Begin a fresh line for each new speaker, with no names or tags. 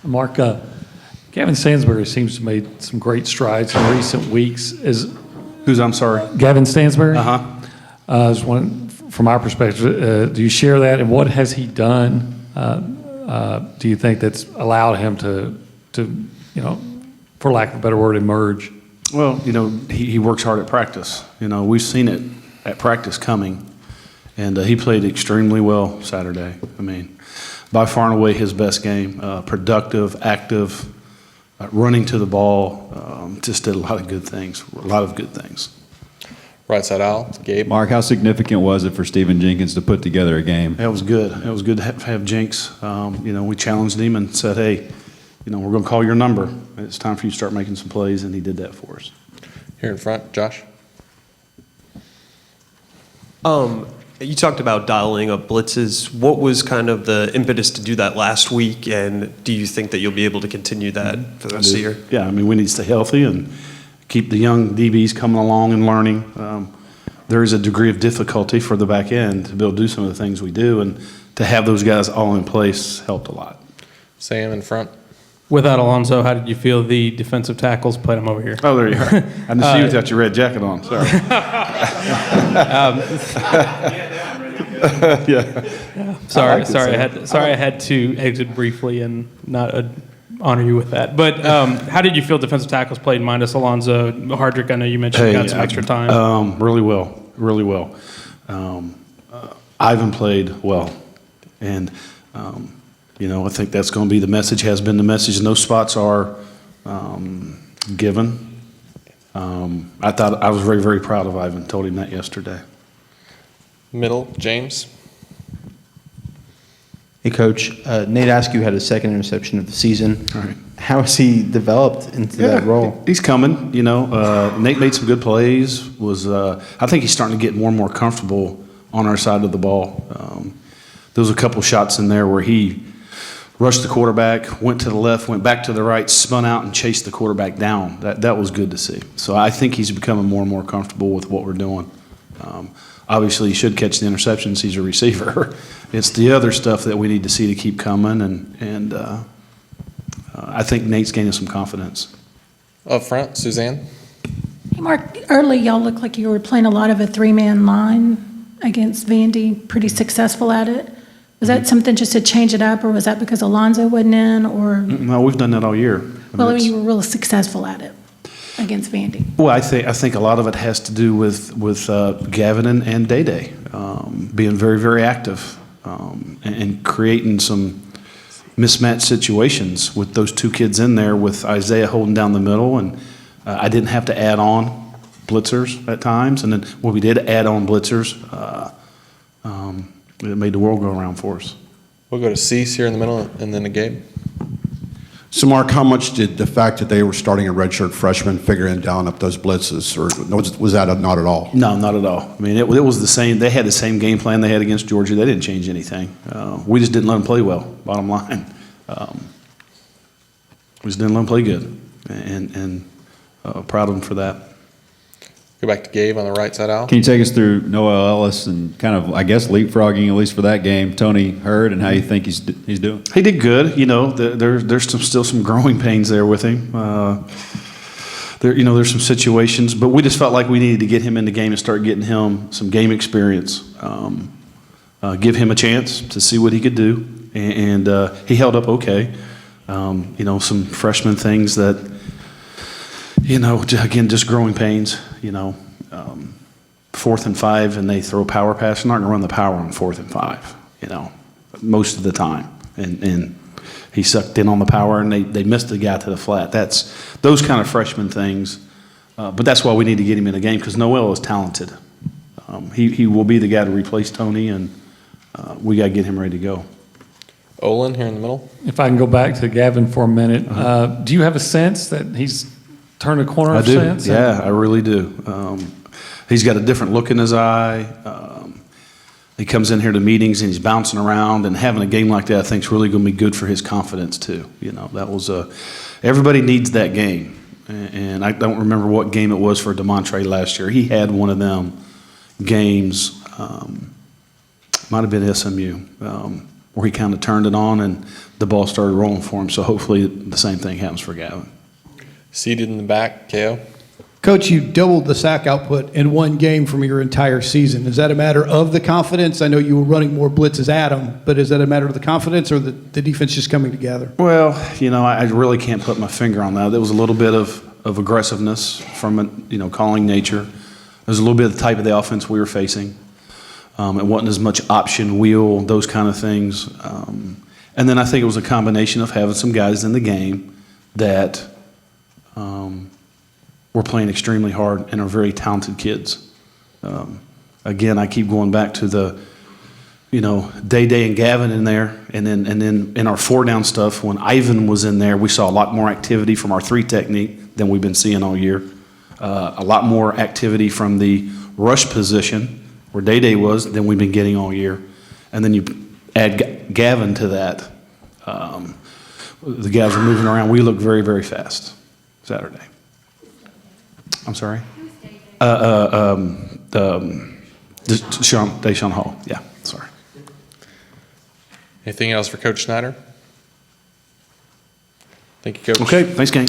Mark, Gavin Stansbury seems to have made some great strides in recent weeks.
Who's, I'm sorry?
Gavin Stansbury?
Uh-huh.
From our perspective, do you share that? And what has he done, do you think, that's allowed him to for lack of a better word, emerge?
Well, he works hard at practice. We've seen it at practice coming, and he played extremely well Saturday. I mean, by far and away his best game. Productive, active, running to the ball. Just did a lot of good things.
Right side aisle, Gabe.
Mark, how significant was it for Stephen Jenkins to put together a game?
It was good. It was good to have Jinx. We challenged him and said, hey, we're going to call your number. It's time for you to start making some plays, and he did that for us.
Here in front, Josh.
You talked about dialing up blitzes. What was kind of the impetus to do that last week, and do you think that you'll be able to continue that for the rest of the year?
Yeah, we need to stay healthy and keep the young DBs coming along and learning. There is a degree of difficulty for the back end to be able to do some of the things we do, and to have those guys all in place helped a lot.
Sam in front.
Without Alonso, how did you feel the defensive tackles played him over here?
Oh, there you are. I didn't see you without your red jacket on. Sorry. Yeah.
Sorry, I had to exit briefly and not honor you with that. But how did you feel defensive tackles played minus Alonso? Hardrick, I know you mentioned got some extra time.
Really well. Ivan played well, and I think that's going to be the message. Has been the message. No spots are given. I thought I was very, very proud of Ivan. Told him that yesterday.
Middle, James.
Hey, Coach. Nate Askew had his second interception of the season.
All right.
How has he developed into that role?
He's coming. Nate made some good plays. I think he's starting to get more and more comfortable on our side of the ball. There was a couple shots in there where he rushed the quarterback, went to the left, went back to the right, spun out and chased the quarterback down. That was good to see. So I think he's becoming more and more comfortable with what we're doing. Obviously, he should catch the interceptions. He's a receiver. It's the other stuff that we need to see to keep coming, and I think Nate's gaining some confidence.
Up front, Suzanne.
Hey, Mark, early y'all looked like you were playing a lot of a three-man line against Vandy, pretty successful at it. Was that something just to change it up, or was that because Alonzo wasn't in, or?
No, we've done that all year.
You were really successful at it against Vandy.
Well, I think a lot of it has to do with Gavin and Day being very, very active and creating some mismatched situations with those two kids in there, with Isaiah holding down the middle, and I didn't have to add on blitzers at times, and then when we did add on blitzers, it made the world go around for us.
We'll go to Cease here in the middle, and then to Gabe.
So, Mark, how much did the fact that they were starting a redshirt freshman figure in down up those blitzes, or was that not at all?
No, not at all. I mean, it was the same. They had the same game plan they had against Georgia. They didn't change anything. We just didn't let them play well, bottom line. We just didn't let them play good, and proud of them for that.
Go back to Gabe on the right side aisle.
Can you take us through Noah Ellis and kind of, I guess, leapfrogging, at least for that game, Tony Hurd, and how you think he's doing?
He did good. There's still some growing pains there with him. There's some situations, but we just felt like we needed to get him in the game and start getting him some game experience. Give him a chance to see what he could do, and he held up okay. Some freshman things that, again, just growing pains. 4th and 5, and they throw a power pass. They're not going to run the power on 4th and 5, most of the time. And he sucked in on the power, and they missed the guy to the flat. That's those kind of freshman things. But that's why we need to get him in the game, because Noel is talented. He will be the guy to replace Tony, and we got to get him ready to go.
Olin here in the middle.
If I can go back to Gavin for a minute, do you have a sense that he's turned a corner?
I do. Yeah, I really do. He's got a different look in his eye. He comes in here to meetings and he's bouncing around, and having a game like that I think is really going to be good for his confidence too. That was everybody needs that game, and I don't remember what game it was for DeMontre last year. He had one of them games, might have been SMU, where he kind of turned it on and the ball started rolling for him. So hopefully the same thing happens for Gavin.
Seated in the back, KO.
Coach, you doubled the sack output in one game from your entire season. Is that a matter of the confidence? I know you were running more blitzes at him, but is that a matter of the confidence or the defense just coming together?
Well, I really can't put my finger on that. There was a little bit of aggressiveness from calling nature. There was a little bit of the type of the offense we were facing. It wasn't as much option, wheel, those kind of things. And then I think it was a combination of having some guys in the game that were playing extremely hard and are very talented kids. Again, I keep going back to the, Day and Gavin in there, and then in our 4-down stuff, when Ivan was in there, we saw a lot more activity from our 3 technique than we've been seeing all year. A lot more activity from the rush position, where Day was, than we've been getting all year. And then you add Gavin to that. The guys were moving around. We looked very, very fast Saturday. I'm sorry? Deshaun Hall. Yeah, sorry.
Anything else for Coach Snyder? Thank you, Coach.
Okay, thanks, gang.